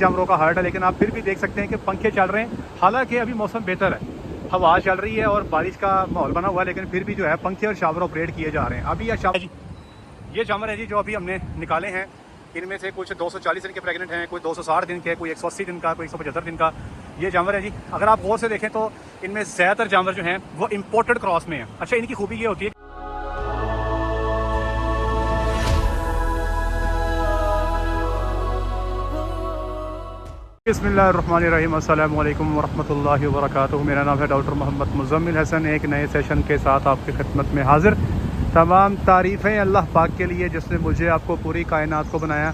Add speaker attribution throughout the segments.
Speaker 1: जानवरों का हार्ट है, लेकिन आप फिर भी देख सकते हैं कि पंखे चल रहे हैं। हालांकि अभी मौसम बेहतर है, हवा चल रही है और बारिश का माहौल बना हुआ है, लेकिन फिर भी जो है पंखे और शावर ऑपरेट किए जा रहे हैं। अभी ये जानवर है जी जो अभी हमने निकाले हैं। इनमें से कुछ 240 दिन के प्रेग्नेंट हैं, कोई 260 दिन के, कोई 180 दिन का, कोई 175 दिन का ये जानवर है जी। अगर आप गौर से देखें तो इनमें ज़्यादातर जानवर जो हैं वो इम्पोर्टेड क्रॉस में हैं। अच्छा, इनकी खूबी ये होती है, बिस्मिल्लाहिर्रहमानिर्रहीम, अस्सलामु अलैकुम वरहमतुल्लाहि वबरकातुहू। मेरा नाम है डॉक्टर मोहम्मद मुज़म्मिल हसन। एक नए सेशन के साथ आपकी खिदमत में हाजिर। तमाम तारीफ़ें अल्लाह पाक के लिए जिसने मुझे आपको पूरी कायनात को बनाया।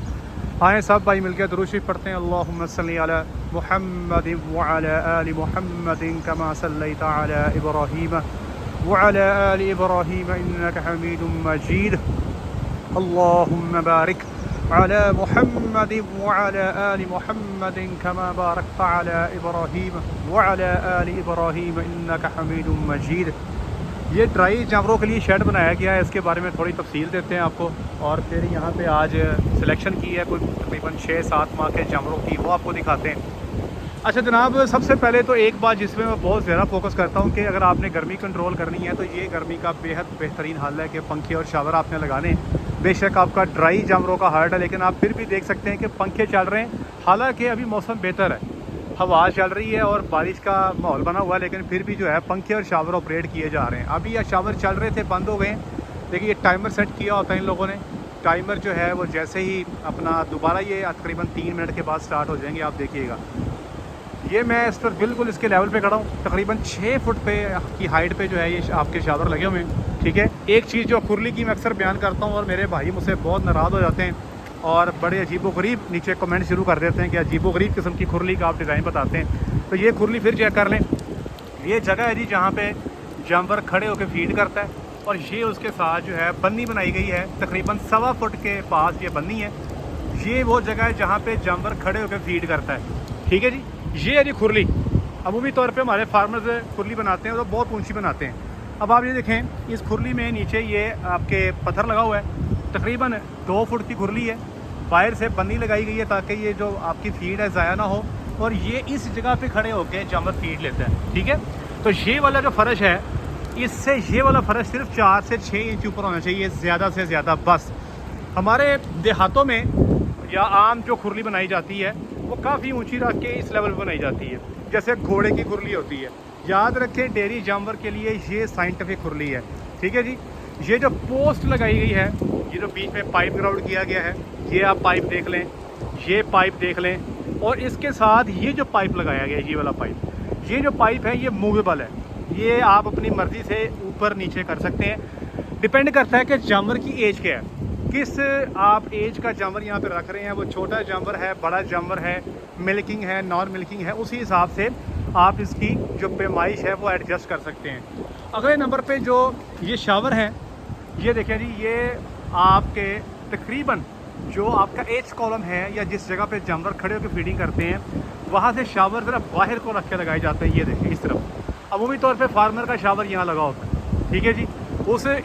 Speaker 1: आए सब भाई मिलकर दुरूद शरीफ पढ़ते हैं। अल्लाहुम्मा सल्ली अला मुहम्मदिन व अला आलि मुहम्मदिन कमा सल्लैता अला इब्राहीम व अला आलि इब्राहीम इन्नका हमीदुम मजीद। अल्लाहुम्मा बारिक अला मुहम्मदिन व अला आलि मुहम्मदिन कमा बारकता अला इब्राहीम व अला आलि इब्राहीम इन्नका हमीदुम मजीद। ये ड्राई जानवरों के लिए शेड बनाया गया है, इसके बारे में थोड़ी तफसील देते हैं आपको। और फिर यहाँ पे आज सिलेक्शन की है कोई तकरीबन 6-7 माह के जानवरों की, वो आपको दिखाते हैं। अच्छा जनाब, सबसे पहले तो एक बात जिसमें मैं बहुत ज़्यादा फोकस करता हूँ कि अगर आपने गर्मी कंट्रोल करनी है तो ये गर्मी का बेहद बेहतरीन हल है कि पंखे और शावर आपने लगाने। बेशक आपका ड्राई जानवरों का हार्ट है, लेकिन आप फिर भी देख सकते हैं कि पंखे चल रहे हैं। हालांकि अभी मौसम बेहतर है, हवा चल रही है और बारिश का माहौल बना हुआ है, लेकिन फिर भी जो है पंखे और शावर ऑपरेट किए जा रहे हैं। अभी ये शावर चल रहे थे, बंद हो गए हैं। देखिए, ये टाइमर सेट किया होता है इन लोगों ने। टाइमर जो है वो जैसे ही अपना दोबारा ये तकरीबन 3 मिनट के बाद स्टार्ट हो जाएंगे। आप देखिएगा, ये मैं इस पर बिल्कुल इसके लेवल पे खड़ा हूँ। तकरीबन 6 फुट पे की हाइट पे जो है ये आपके शावर लगे हुए हैं। ठीक है, एक चीज़ जो खुरली की मैं अक्सर बयान करता हूँ और मेरे भाई मुझसे बहुत नाराज़ हो जाते हैं और बड़े अजीबोगरीब नीचे कमेंट शुरू कर देते हैं कि अजीबोगरीब किस्म की खुरली का आप डिज़ाइन बताते हैं। तो ये खुरली फिर चेक कर लें। ये जगह है जी जहाँ पे जानवर खड़े होकर फीड करता है, और ये उसके साथ जो है बन्नी बनाई गई है। तकरीबन 1.25 फुट के पास ये बन्नी है। ये वो जगह है जहाँ पे जानवर खड़े होकर फीड करता है। ठीक है जी, ये है जी खुरली। अमूमी तौर पे हमारे फार्मर्स खुरली बनाते हैं तो बहुत ऊंची बनाते हैं। अब आप ये देखें, इस खुरली में नीचे ये आपके पत्थर लगा हुआ है। तकरीबन 2 फुट की खुरली है। बाहर से बन्नी लगाई गई है ताकि ये जो आपकी फीड है ज़ाया ना हो, और ये इस जगह पे खड़े होकर जानवर फीड लेता है। ठीक है, तो ये वाला जो फ़र्श है, इससे ये वाला फ़र्श सिर्फ 4 से 6 इंच ऊपर होना चाहिए, ज़्यादा से ज़्यादा। बस हमारे देहातों में या आम जो खुरली बनाई जाती है वो काफ़ी ऊंची रख के इस लेवल पर बनाई जाती है, जैसे घोड़े की खुरली होती है। याद रखें, डेयरी जानवर के लिए ये साइंटिफिक खुरली है। ठीक है जी, ये जो पोस्ट लगाई गई है, ये जो बीच में पाइप ग्राउंड किया गया है, ये आप पाइप देख लें, ये पाइप देख लें, और इसके साथ ये जो पाइप लगाया गया है, ये वाला पाइप, ये जो पाइप है ये मूवेबल है। ये आप अपनी मर्ज़ी से ऊपर नीचे कर सकते हैं। डिपेंड करता है कि जानवर की एज क्या है, किस आप एज का जानवर यहाँ पे रख रहे हैं। वो छोटा जानवर है, बड़ा जानवर है, मिल्किंग है, नॉन मिल्किंग है, उसी हिसाब से आप इसकी जो पैमाइश है वो एडजस्ट कर सकते हैं। अगले नंबर पे जो ये शावर है, ये देखें जी, ये आपके तकरीबन जो आपका एज कॉलम है या जिस जगह पे जानवर खड़े होकर फीडिंग करते हैं, वहाँ से शावर ज़रा बाहर को रख के लगाए जाते हैं। ये देखें इस तरफ। अमूमी तौर पे फार्मर का शावर यहाँ लगा होता है। ठीक है जी,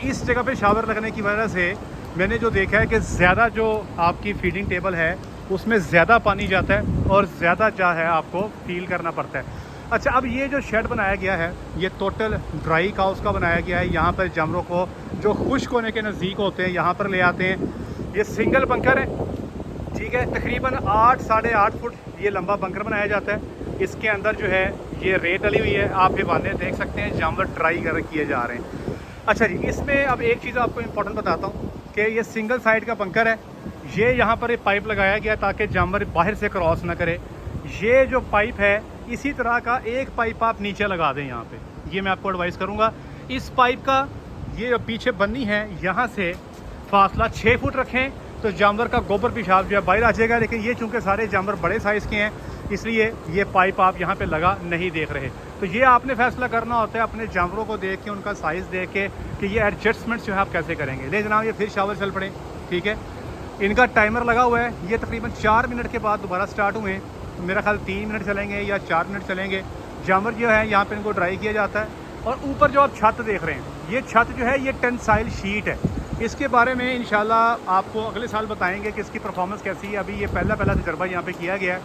Speaker 1: इस जगह पे शावर लगने की वजह से मैंने जो देखा है कि ज़्यादा जो आपकी फीडिंग टेबल है उसमें ज़्यादा पानी जाता है और ज़्यादा जो है आपको फील करना पड़ता है। अच्छा, अब ये जो शेड बनाया गया है ये टोटल ड्राई काउस का बनाया गया है। यहाँ पर जानवरों को जो खुश्क होने के नज़दीक होते हैं यहाँ पर ले आते हैं। ये सिंगल बंकर है। ठीक है, तकरीबन 8-8.5 फुट ये लंबा बंकर बनाया जाता है। इसके अंदर जो है ये रेत डली हुई है, आप हिवाने देख सकते हैं, जानवर ड्राई किए जा रहे हैं। अच्छा जी, इसमें अब एक चीज़ आपको इम्पोर्टेंट बताता हूँ कि ये सिंगल साइड का बंकर है। ये यहाँ पर एक पाइप लगाया गया ताकि जानवर बाहर से क्रॉस ना करे। ये जो पाइप है, इसी तरह का एक पाइप आप नीचे लगा दें यहाँ पे, ये मैं आपको एडवाइस करूँगा। इस पाइप का ये जो पीछे बन्नी है, यहाँ से फासला 6 फुट रखें तो जानवर का गोबर पेशाब जो है बाहर आ जाएगा। लेकिन ये चूँकि सारे जानवर बड़े साइज़ के हैं, इसलिए ये पाइप आप यहाँ पे लगा नहीं देख रहे। तो ये आपने फैसला करना होता है अपने जानवरों को देख के, उनका साइज़ देख के, कि ये एडजस्टमेंट जो है आप कैसे करेंगे। ले जनाब, ये फिर शावर चल पड़े। ठीक है, इनका टाइमर लगा हुआ है। ये तकरीबन 4 मिनट के बाद दोबारा स्टार्ट हुए। मेरा ख्याल 3 मिनट चलेंगे या 4 मिनट चलेंगे। जानवर जो है यहाँ पर इनको ड्राई किया जाता है। और ऊपर जो आप छत देख रहे हैं, ये छत जो है ये टेंसाइल शीट है। इसके बारे में इंशाल्लाह आपको अगले साल बताएंगे कि इसकी परफॉर्मेंस कैसी है। अभी ये पहला तजर्बा यहाँ पे किया गया है।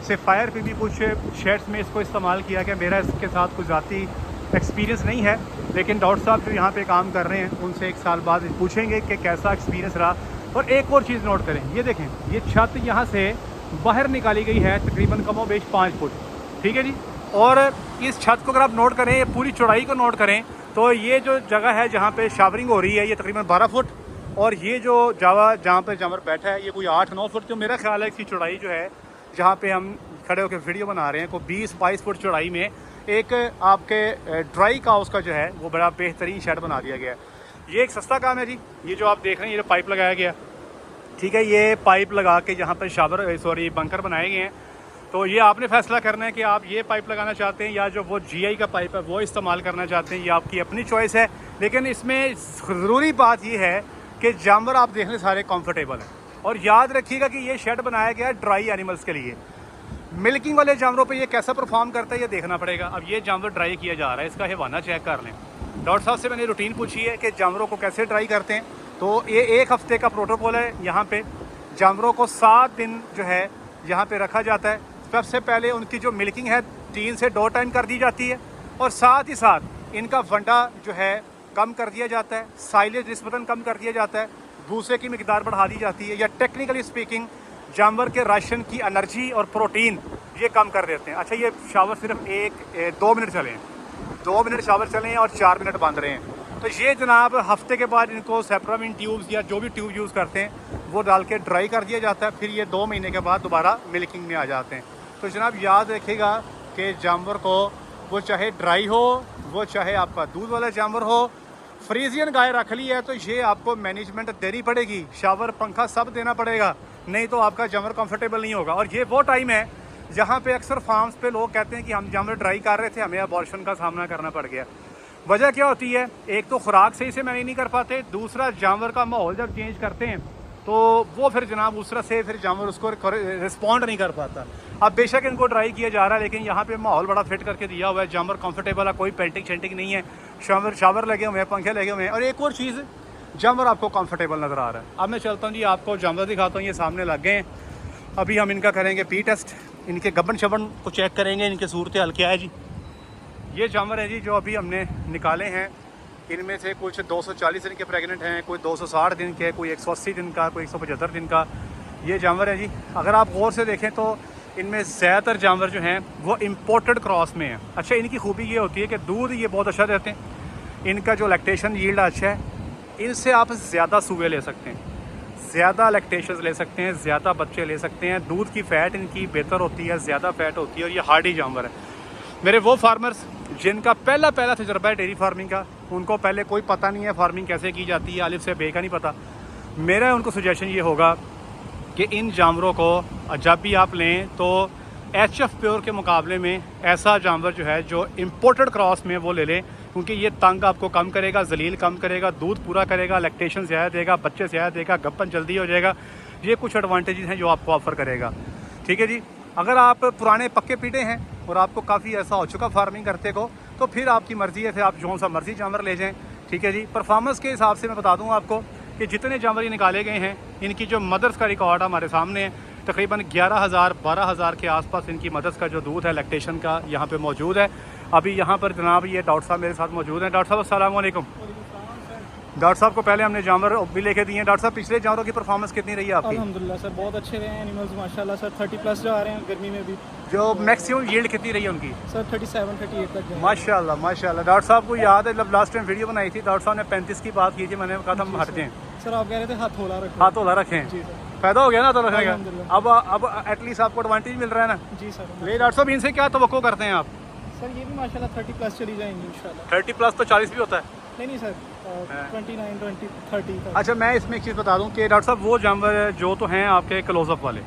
Speaker 1: सेफायर पे भी कुछ शेड्स में इसको इस्तेमाल किया गया। मेरा इसके साथ कुछ ज़ाती एक्सपीरियंस नहीं है, लेकिन डॉक्टर साहब जो यहाँ पे काम कर रहे हैं उनसे 1 साल बाद पूछेंगे कि कैसा एक्सपीरियंस रहा। और एक और चीज़ नोट करें, ये देखें, ये छत यहाँ से बाहर निकाली गई है तकरीबन कमोबेश 5 फुट, ठीक है जी। और इस छत को अगर आप नोट करें, पूरी चौड़ाई को नोट करें, तो ये जो जगह है जहाँ पे शावरिंग हो रही है ये तकरीबन 12 फुट, और ये जो जहाँ पे जानवर बैठा है ये कोई 8-9 फुट। तो मेरा ख्याल है इसकी चौड़ाई जो है जहाँ पे हम खड़े होकर वीडियो बना रहे हैं, कोई 20-22 फुट चौड़ाई में एक आपके ड्राई काउस का जो है वो बड़ा बेहतरीन शेड बना दिया गया है। ये एक सस्ता काम है जी। ये जो आप देख रहे हैं, ये जो पाइप लगाया गया, ठीक है, ये पाइप लगा के जहाँ पर बंकर बनाए गए हैं। तो ये आपने फैसला करना है कि आप ये पाइप लगाना चाहते हैं या जो वो GI का पाइप है वो इस्तेमाल करना चाहते हैं, ये आपकी अपनी चॉइस है। लेकिन इसमें ज़रूरी बात ये है कि जानवर आप देख लें सारे कंफर्टेबल हैं। और याद रखिएगा कि ये शेड बनाया गया है ड्राई एनिमल्स के लिए। मिल्किंग वाले जानवरों पे ये कैसा परफॉर्म करता है ये देखना पड़ेगा। अब ये जानवर ड्राई किया जा रहा है, इसका हिवाना चेक कर लें। डॉक्टर साहब से मैंने रूटीन पूछी है कि जानवरों को कैसे ड्राई करते हैं, तो ये 1 हफ्ते का प्रोटोकॉल है। यहाँ पे जानवरों को 7 दिन जो है यहाँ पे रखा जाता है। सबसे पहले उनकी जो मिल्किंग है 3 से 2 टाइम कर दी जाती है, और साथ ही साथ इनका वंडा जो है कम कर दिया जाता है, साइलेज निस्बतन कम कर दिया जाता है, भूसे की मिकदार बढ़ा दी जाती है, या टेक्निकली स्पीकिंग जानवर के राशन की एनर्जी और प्रोटीन ये कम कर देते हैं। अच्छा, ये शावर सिर्फ 2 मिनट चले हैं, 2 मिनट शावर चले हैं और 4 मिनट बंद रहे हैं। तो ये जनाब हफ्ते के बाद इनको सेप्रामिन ट्यूब्स या जो भी ट्यूब यूज़ करते हैं वो डाल के ड्राई कर दिया जाता है। फिर ये 2 महीने के बाद दोबारा मिल्किंग में आ जाते हैं। तो जनाब याद रखिएगा कि जानवर को वो चाहे ड्राई हो, वो चाहे आपका दूध वाला जानवर हो, फ्रीजियन गाय रख ली है तो ये आपको मैनेजमेंट देनी पड़ेगी, शावर पंखा सब देना पड़ेगा, नहीं तो आपका जानवर कंफर्टेबल नहीं होगा। और ये वो टाइम है जहाँ पे अक्सर फार्म्स पे लोग कहते हैं कि हम जानवर ड्राई कर रहे थे, हमें अबॉर्शन का सामना करना पड़ गया। वजह क्या होती है? एक तो खुराक सही से मैनेज नहीं कर पाते, दूसरा जानवर का माहौल जब चेंज करते हैं तो वो फिर जनाब उस तरह से फिर जानवर उसको रिस्पॉन्ड नहीं कर पाता। अब बेशक इनको ड्राई किया जा रहा है, लेकिन यहाँ पे माहौल बड़ा फिट करके दिया हुआ है, जानवर कंफर्टेबल है, कोई पेंटिंग शेंटिंग नहीं है, शावर लगे हुए हैं, पंखे लगे हुए हैं। और एक और चीज़, जानवर आपको कंफर्टेबल नज़र आ रहा है। अब मैं चलता हूँ जी, आपको जानवर दिखाता हूँ, ये सामने लग गए हैं। अभी हम इनका करेंगे पी टेस्ट, इनके गबन शबन को चेक करेंगे, इनके सूरत हाल क्या है जी। ये जानवर है जी जो अभी हमने निकाले हैं, इनमें से कुछ 240 दिन के प्रेग्नेंट हैं, कोई 260 दिन के, कोई 180 दिन का, कोई 175 दिन का ये जानवर है जी। अगर आप गौर से देखें तो इनमें ज़्यादातर जानवर जो हैं वो इम्पोर्टेड क्रॉस में हैं। अच्छा, इनकी खूबी ये होती है कि दूध ये बहुत अच्छा देते हैं, इनका जो लैक्टेशन यील्ड अच्छा है, इनसे आप ज़्यादा सूबे ले सकते हैं, ज़्यादा लैक्टेशंस ले सकते हैं, ज़्यादा बच्चे ले सकते हैं, दूध की फ़ैट इनकी बेहतर होती है, ज़्यादा फ़ैट होती है, और ये हार्डी जानवर है। मेरे वो फार्मर्स जिनका पहला तजुर्बा है डेयरी फार्मिंग का, उनको पहले कोई पता नहीं है फार्मिंग कैसे की जाती है, अलिफ से बे का नहीं पता, मेरा उनको सजेशन ये होगा कि इन जानवरों को जब भी आप लें तो HF प्योर के मुकाबले में ऐसा जानवर जो है जो इम्पोर्टेड क्रॉस में वो ले लें, क्योंकि ये तंग आपको कम करेगा, जलील कम करेगा, दूध पूरा करेगा, लैक्टेशन ज़्यादा देगा, बच्चे ज़्यादा देगा, गप्पन जल्दी हो जाएगा। ये कुछ एडवांटेजेस हैं जो आपको ऑफ़र करेगा। ठीक है जी। अगर आप पुराने पक्के पीटे हैं और आपको काफ़ी ऐसा हो चुका फार्मिंग करते को, तो फिर आपकी मर्ज़ी है, फिर आप जो सा मर्ज़ी जानवर ले जाएँ। ठीक है जी। परफॉर्मेंस के हिसाब से मैं बता दूँ आपको कि जितने जानवर ये निकाले गए हैं, इनकी जो मदर्स का रिकॉर्ड हमारे सामने है, तकरीबन 11,000-12,000 के आसपास इनकी मदर्स का जो दूध है लैक्टेशन का यहाँ पे मौजूद है। अभी यहाँ पर जनाब ये डॉक्टर साहब मेरे साथ मौजूद हैं। डॉक्टर साहब अस्सलाम वालेकुम। डॉक्टर साहब को पहले हमने जानवर भी लेके दिए हैं। डॉक्टर साहब, पिछले जानवरों की परफॉर्मेंस कितनी रही है आपकी?
Speaker 2: अल्हम्दुलिल्लाह सर, बहुत अच्छे रहे हैं एनिमल्स माशाल्लाह सर, 30+ जा रहे हैं गर्मी में भी।
Speaker 1: जो मैक्सिमम यील्ड कितनी रही है उनकी?
Speaker 2: सर 37-38 तक गए।
Speaker 1: माशाल्लाह माशाल्लाह। डॉक्टर साहब को याद है जब लास्ट टाइम वीडियो बनाई थी, डॉक्टर साहब ने 35 की बात की थी, मैंने कहा था हम हट जाएँ।
Speaker 2: सर आप कह रहे थे हाथ होला रखें।
Speaker 1: हाथ होला रखें,
Speaker 2: जी सर,
Speaker 1: फायदा हो गया ना तो रखने का। अब एटलीस्ट आपको एडवांटेज मिल रहा है ना।
Speaker 2: जी सर।
Speaker 1: ले डॉक्टर साहब, इनसे क्या तवक्को करते हैं आप?
Speaker 2: सर ये भी माशाल्लाह 30+ चली जाएंगी इंशाल्लाह।
Speaker 1: 30+ तो 40 भी होता है?
Speaker 2: नहीं सर, 29, 20, 30 तक।
Speaker 1: अच्छा, मैं इसमें एक चीज़ बता दूं कि डॉक्टर साहब वो जानवर जो तो हैं आपके क्लोजअप वाले,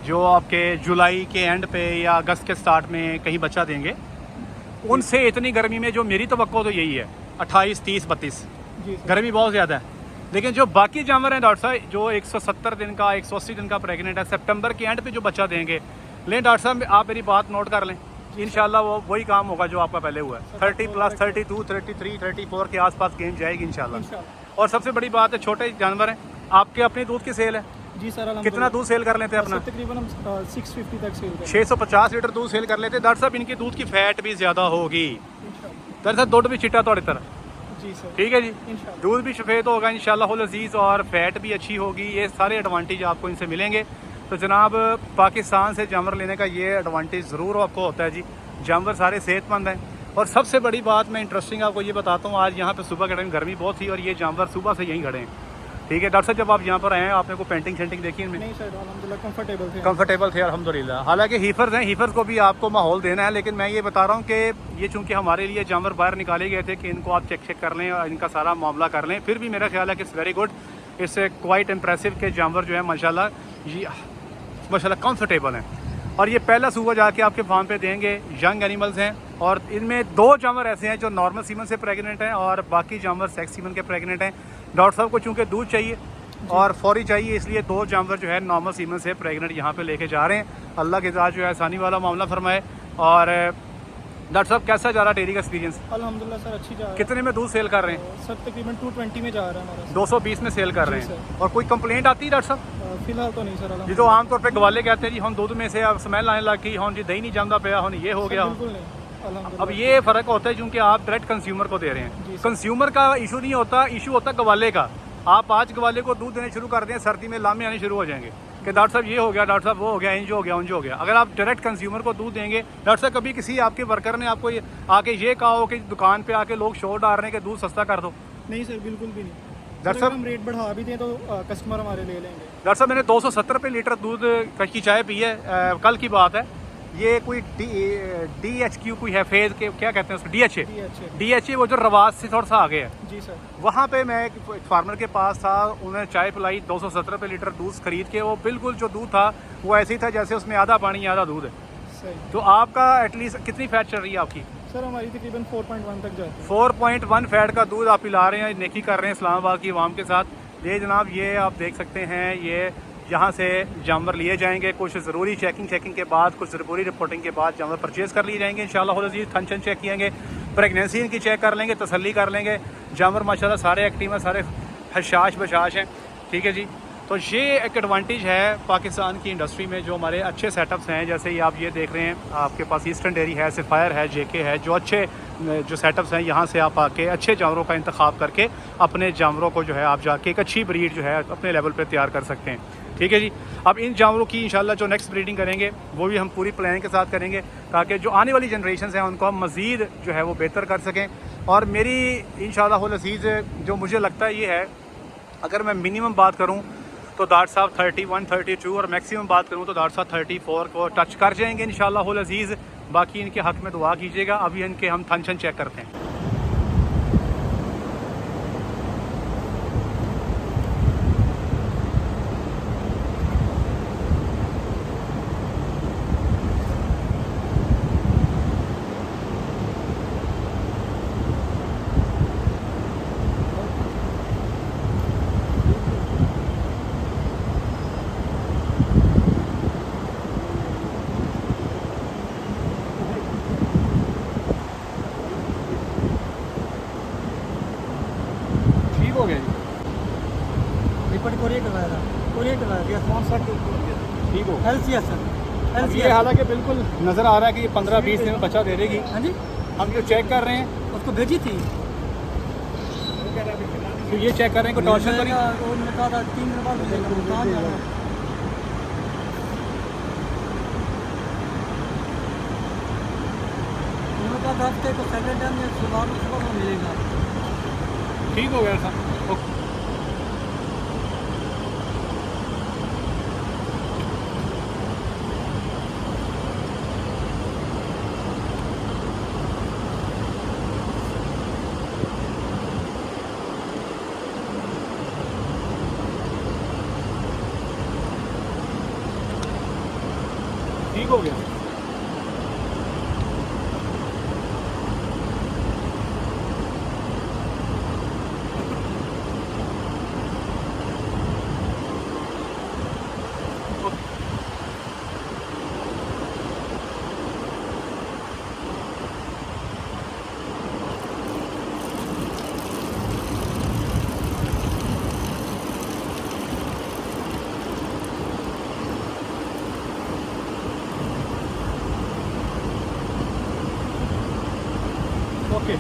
Speaker 1: जो आपके जुलाई के एंड पे या अगस्त के स्टार्ट में कहीं बच्चा देंगे, उनसे इतनी गर्मी में जो मेरी तवक्को तो यही है 28, 30, 32। गर्मी बहुत ज़्यादा है। लेकिन जो बाकी जानवर हैं डॉक्टर साहब, जो 170 दिन का, 180 दिन का प्रेग्नेंट है, सितंबर के एंड पे जो बच्चा देंगे, लें डॉक्टर साहब आप मेरी बात नोट कर लें, इंशाल्लाह वो वही काम होगा जो आपका पहले हुआ है। 30+, 32, 33, 34 के आसपास गेम जाएगी इंशाल्लाह। और सबसे बड़ी बात है, छोटे जानवर हैं, आपके अपने दूध की सेल है,
Speaker 2: जी सर
Speaker 1: कितना
Speaker 2: अल्हम्दुलिल्लाह।
Speaker 1: दूध सेल कर लेते हैं अपना?
Speaker 2: सर तकरीबन हम 650 तक सेल करें
Speaker 1: 650 लीटर दूध सेल कर लेते हैं। डॉक्टर साहब इनकी दूध की फैट भी ज़्यादा होगी,
Speaker 2: इंशाल्लाह।
Speaker 1: डॉक्टर साहब दुध भी चिट्टा थोड़ी तरह,
Speaker 2: जी सर
Speaker 1: ठीक है जी।
Speaker 2: इंशाल्लाह।
Speaker 1: दूध भी सफ़ेद होगा इंशाल्लाह अज़ीज़, और फैट भी अच्छी होगी। ये सारे एडवांटेज आपको इनसे मिलेंगे। तो जनाब पाकिस्तान से जानवर लेने का ये एडवांटेज ज़रूर आपको होता है जी। जानवर सारे सेहतमंद हैं। और सबसे बड़ी बात मैं इंटरेस्टिंग आपको ये बताता हूँ, आज यहाँ पे सुबह के टाइम गर्मी बहुत थी और ये जानवर सुबह से यहीं खड़े हैं, ठीक है। डॉक्टर साहब जब आप यहाँ पर आए हैं आपने को पेंटिंग शेंटिंग देखी इनमें?
Speaker 2: नहीं सर अल्हम्दुलिल्लाह कंफर्टेबल थे।
Speaker 1: कंफर्टेबल थे अल्हम्दुलिल्लाह। हालांकि हीफर्स हैं, हीफर्स को भी आपको माहौल देना है, लेकिन मैं ये बता रहा हूँ कि ये चूँकि हमारे लिए जानवर बाहर निकाले गए थे कि इनको आप चेक कर लें और इनका सारा मामला कर लें, फिर भी मेरा ख्याल है कि it's very good, it's quite impressive के जानवर जो है माशाल्लाह कंफर्टेबल हैं। और ये पहला सूबा जाके आपके फार्म पे देंगे। यंग एनिमल्स हैं और इनमें 2 जानवर ऐसे हैं जो नॉर्मल सीमन से प्रेग्नेंट हैं और बाकी जानवर सेक्स सीमन के प्रेग्नेंट हैं। डॉक्टर साहब को चूँकि दूध चाहिए और फौरी चाहिए, इसलिए 2 जानवर जो है नॉर्मल सीमन से प्रेग्नेंट यहाँ पे लेके जा रहे हैं। अल्लाह के ज़ात जो है आसानी वाला मामला फरमाए। और डॉक्टर साहब कैसा जा रहा है डेयरी का एक्सपीरियंस?
Speaker 2: अल्हम्दुलिल्लाह सर अच्छी जा रहा है।
Speaker 1: कितने में दूध सेल कर रहे हैं?
Speaker 2: सर तकरीबन 220 में जा रहा है हमारा।
Speaker 1: 220 में सेल कर रहे
Speaker 2: जी
Speaker 1: हैं। और कोई कंप्लेंट आती है डॉक्टर साहब?
Speaker 2: फिलहाल तो नहीं सर
Speaker 1: ये
Speaker 2: अल्हम्दुलिल्लाह।
Speaker 1: तो आमतौर पे गवाले कहते हैं जी हम दूध में से अब स्मेल आने लग गई, हम जी दही नहीं जमदा पाया, हम ये हो
Speaker 2: सर,
Speaker 1: गया।
Speaker 2: बिल्कुल नहीं अल्हम्दुलिल्लाह।
Speaker 1: अब ये फ़र्क होता है क्योंकि आप डायरेक्ट कंज्यूमर को दे रहे
Speaker 2: जी
Speaker 1: हैं।
Speaker 2: सर।
Speaker 1: कंज्यूमर का इशू नहीं होता, इशू होता गवाले का। आप आज गवाले को दूध देने शुरू कर दें, सर्दी में लामे आने शुरू हो जाएंगे कि डॉक्टर साहब ये हो गया, डॉक्टर साहब वो हो गया, इंज हो गया, उंज हो गया। अगर आप डायरेक्ट कंज्यूमर को दूध देंगे, डॉक्टर साहब कभी किसी आपके वर्कर ने आपको आके ये कहा हो कि दुकान पे आके लोग शोर डाल रहे हैं कि दूध सस्ता कर दो?
Speaker 2: नहीं सर बिल्कुल भी नहीं।
Speaker 1: डॉक्टर
Speaker 2: सर,
Speaker 1: साहब
Speaker 2: अगर हम रेट बढ़ा भी दें तो कस्टमर हमारे ले लेंगे।
Speaker 1: डॉक्टर साहब मैंने 270 रुपये लीटर दूध की चाय पी है, कल की बात है। ये कोई DHQ कोई है फेज के क्या कहते हैं उसको, DHA
Speaker 2: जी अच्छे
Speaker 1: DHA वो जो रवाज से थोड़ा सा आगे है।
Speaker 2: जी सर
Speaker 1: वहाँ पे मैं एक फार्मर के पास था, उन्हें चाय पिलाई 270 रुपये लीटर दूध खरीद के। वो बिल्कुल जो दूध था वो ऐसे ही था जैसे उसमें आधा पानी आधा दूध है।
Speaker 2: सही।
Speaker 1: तो आपका एटलीस्ट कितनी फैट चल रही है आपकी?
Speaker 2: सर हमारी तकरीबन 4.1 तक जाती है।
Speaker 1: 4.1 फैट का दूध आप पिला रहे हैं, नेकी कर रहे हैं इस्लामाबाद की आवाम के साथ। ये जनाब ये आप देख सकते हैं, ये यहाँ से जानवर लिए जाएंगे। कुछ ज़रूरी चेकिंग के बाद, कुछ ज़रूरी रिपोर्टिंग के बाद जानवर परचेज़ कर लिए जाएंगे इंशाल्लाह अज़ीज़। थन छन चेक किएंगे, प्रेगनेंसी इनकी चेक कर लेंगे, तसल्ली कर लेंगे। जानवर माशाल्लाह सारे एक्टिव हैं, सारे हशाश बशाश हैं, ठीक है जी। तो ये एक एडवांटेज है पाकिस्तान की इंडस्ट्री में, जो हमारे अच्छे सेटअप्स हैं। जैसे ये आप ये देख रहे हैं, आपके पास ईस्टर्न डेयरी है, सफ़ायर है, JK है, जो अच्छे जो सेटअप्स हैं। यहाँ से आप आके अच्छे जानवरों का इंतखाब करके अपने जानवरों को जो है आप जाके एक अच्छी ब्रीड जो है अपने लेवल पे तैयार कर सकते हैं, ठीक है जी। अब इन जानवरों की इंशाल्लाह जो नेक्स्ट ब्रीडिंग करेंगे वो भी हम पूरी प्लानिंग के साथ करेंगे, ताकि जो आने वाली जनरेशन हैं उनको हम मज़ीद जो है वो बेहतर कर सकें। और मेरी इंशाल्लाह अज़ीज़ जो मुझे लगता है ये है, अगर मैं मिनिमम बात करूँ तो डॉक्टर साहब 31, 32 और मैक्सिमम बात करूँ तो डॉक्टर साहब 34 को टच कर जाएंगे इंशाल्लाह अज़ीज़। बाकी इनके हक़ में दुआ कीजिएगा। अभी इनके हम थन छन चेक करते हैं। ठीक हो गया जी,
Speaker 2: रिपोर्ट कोरियर करवाया था कौन सा
Speaker 1: ठीक हो।
Speaker 2: LCS सर
Speaker 1: अब ये हालांकि बिल्कुल नज़र आ रहा है कि ये 15-20 दिन में बच्चा दे देगी।
Speaker 2: हाँ जी
Speaker 1: हम जो चेक कर रहे हैं
Speaker 2: उसको भेजी थी
Speaker 1: तो ये चेक कर रहे हैं कि टॉर्शन तो नहीं।
Speaker 2: उन्होंने कहा था 3 दिन बाद मिलेगा, वो कहाँ जा रहा है? उन्होंने कहा था हफ्ते को सेकंड टाइम या सुबह को मिलेगा।
Speaker 1: ठीक हो गया था। ओके। ठीक हो गया।
Speaker 2: ओके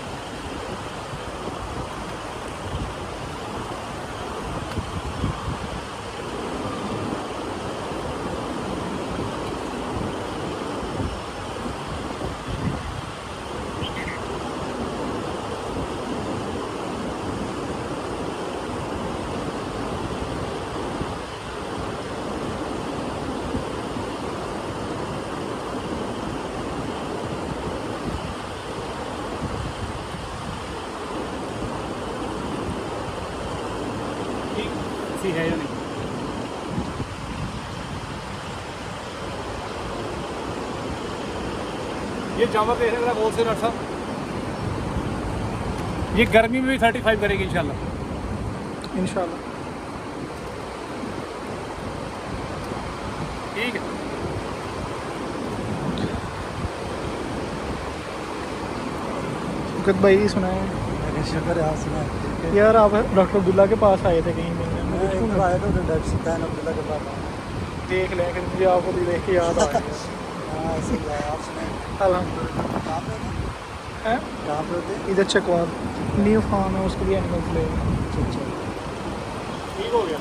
Speaker 2: ठीक है या नहीं। ये जामा पे है बोल से डॉक्टर साहब, ये गर्मी में भी 35 करेगी इंशाल्लाह। इंशाल्लाह ठीक है।
Speaker 3: शुक्र भाई सुनाए।
Speaker 2: शुक्र है, सुना
Speaker 3: यार आप डॉक्टर अब्दुल्ला के पास आए थे कहीं मिलने, मुझे क्यों
Speaker 2: आया था डॉक्टर सुल्तान अब्दुल्ला के पास।
Speaker 3: देख लें कि मुझे आपको भी देख के याद आ गया।
Speaker 2: हाँ सही है, आप सुनाए।
Speaker 3: अल्हम्दुलिल्लाह।
Speaker 2: कहाँ पे
Speaker 3: हैं
Speaker 2: कहाँ पे होते?
Speaker 3: इधर चकवाल न्यू फार्म है, उसके लिए एनिमल्स ले।
Speaker 2: अच्छा
Speaker 3: ठीक हो गया।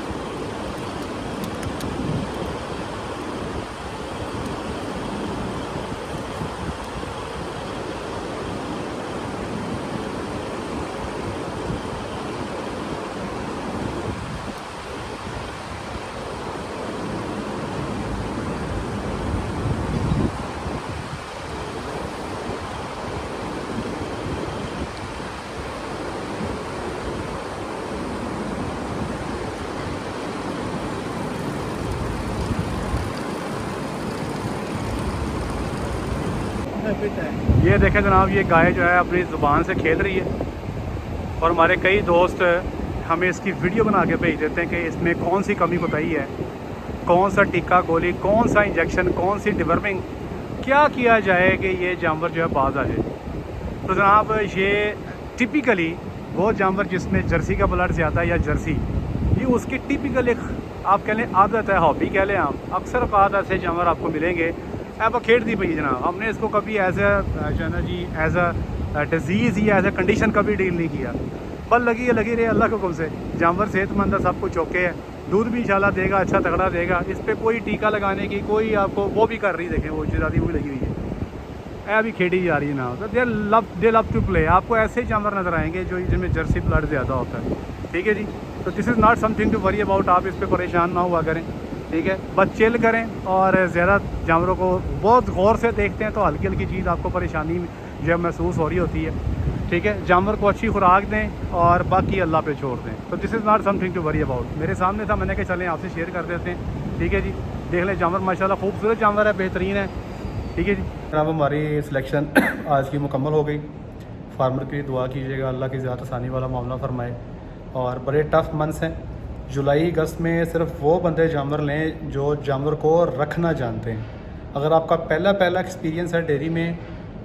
Speaker 1: ये देखें जनाब, ये गाय जो है अपनी ज़ुबान से खेल रही है और हमारे कई दोस्त हमें इसकी वीडियो बना के भेज देते हैं कि इसमें कौन सी कमी कोताही है, कौन सा टीका गोली, कौन सा इंजेक्शन, कौन सी डिवर्मिंग, क्या किया जाए कि ये जानवर जो है बाज आ जाए। तो जनाब ये टिपिकली वो जानवर जिसमें जर्सी का ब्लड ज़्यादा है या जर्सी, ये उसकी टिपिकल एक आप कह लें आदत है, हॉबी कह लें आप। अक्सर बात ऐसे जानवर आपको मिलेंगे अब खेड़ दी पई जनाब, हमने इसको कभी एज जो है ना जी एज अ डिज़ीज़ या एज अ कंडीशन कभी डील नहीं किया। पर लगी रहे अल्लाह के हुक्म से। जानवर सेहतमंद है, सब कुछ ओके है, दूध भी इंशाल्लाह देगा, अच्छा तगड़ा देगा। इस पर कोई टीका लगाने की कोई आपको वो भी कर रही, देखें वो जिरादी भी लगी हुई है, अभी खेड़ी जा रही है ना। तो दे लव टू प्ले। आपको ऐसे जानवर नज़र आएंगे जो जिनमें जर्सी ब्लड ज़्यादा होता है, ठीक है जी। तो this is not something to worry about. आप इस पर परेशान ना हुआ करें, ठीक है। बस चिल करें और ज़्यादा जानवरों को बहुत गौर से देखते हैं तो हल्की हल्की चीज़ आपको परेशानी जब महसूस हो रही होती है, ठीक है। जानवर को अच्छी खुराक दें और बाकी अल्लाह पे छोड़ दें। तो this is not something to worry about. मेरे सामने था, मैंने कहा चलें आपसे शेयर कर देते हैं, ठीक है जी। देख लें जानवर माशाल्लाह खूबसूरत जानवर है, बेहतरीन है, ठीक है जी। जनाब हमारी सिलेक्शन आज की मुकम्मल हो गई। फार्मर की दुआ कीजिएगा, अल्लाह की ज़्यादा आसानी वाला मामला फरमाए। और बड़े टफ मंथ्स हैं, जुलाई अगस्त में सिर्फ वो बंदे जानवर लें जो जानवर को रखना जानते हैं। अगर आपका पहला एक्सपीरियंस है डेयरी में,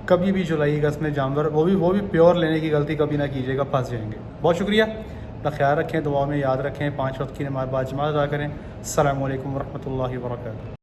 Speaker 1: कभी भी जुलाई अगस्त में जानवर वो भी प्योर लेने की गलती कभी ना कीजिएगा, फंस जाएंगे। बहुत शुक्रिया, अपना ख्याल रखें, दुआ में याद रखें, 5 वक्त की नमाज़ बाजमात अदा करें। अस्सलामु अलैकुम वरहमतुल्लाहि वबरकातुहू।